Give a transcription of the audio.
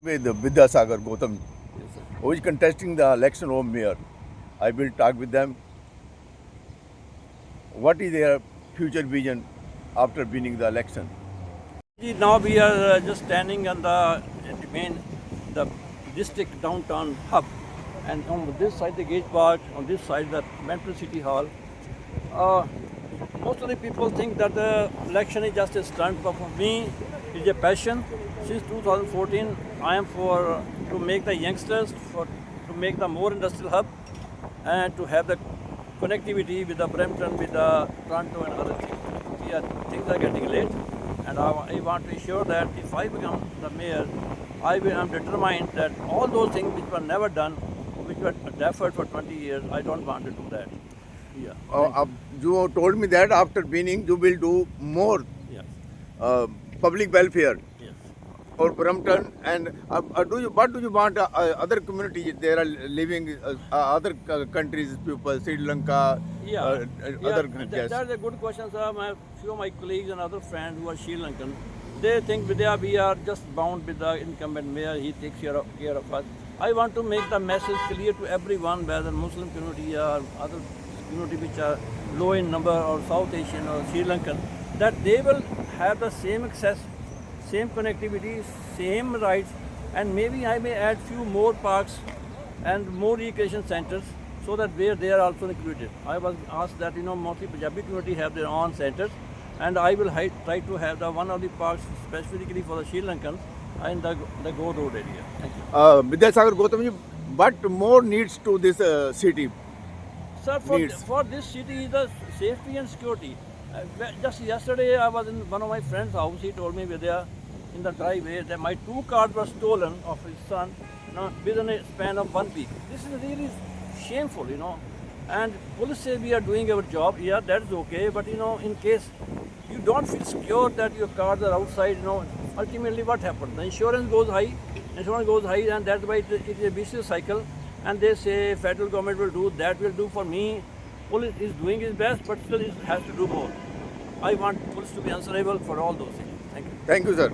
with Vidyasagar Gautam, Yes, sir. who is contesting the election of mayor. I will talk with them. What is their future vision after winning the election? Now we are just standing on the district downtown hub, and on this side the Gate Park, on this side the Metro City Hall. Uh, Most of the people think that the election is just a stunt, but for me, it's a passion. Since 2014, I am for to make the youngsters, to make the more industrial hub, and to have the connectivity with the Brampton, with the Toronto, and other things. Things are getting late, and I want to ensure that if I become the mayor, I'm determined that all those things which were never done, which were deferred for 20 years, I don't want to do that. Yeah. You told me that after winning you will do more Yes. public welfare Yes. for Brampton. And what do you want other communities? There are living other countries, people, Sri Lanka, Yeah. other That's a good question, sir. Few of my colleagues and other friends who are Sri Lankan, they think Vidya, we are just bound with the incumbent mayor. He takes care of us. I want to make the message clear to everyone, whether Muslim community or other community which are low in number or South Asian or Sri Lankan, that they will have the same access, same connectivity, same rights, and maybe I may add few more parks and more recreation centers so that where they are also included. I was asked that mostly Punjabi community have their own centers, and I will try to have the one of the parks specifically for the Sri Lankans in the Go Road area. Thank you. Vidyasagar Gautam, what more needs to this city? Sir, Needs. for this city is the safety and security. Just yesterday, I was in one of my friend's house. He told me Vidya, in the driveway, that my 2 cars were stolen of his son within a span of 1 week. This is really shameful. And police say we are doing our job. Yeah, that's okay. But in case you don't feel secure that your cars are outside, ultimately what happens? The insurance goes high, and that's why it is a vicious cycle. And they say federal government will do that, will do for me. Police is doing its best, but still it has to do more. I want police to be answerable for all those things. Thank you. Thank you, sir.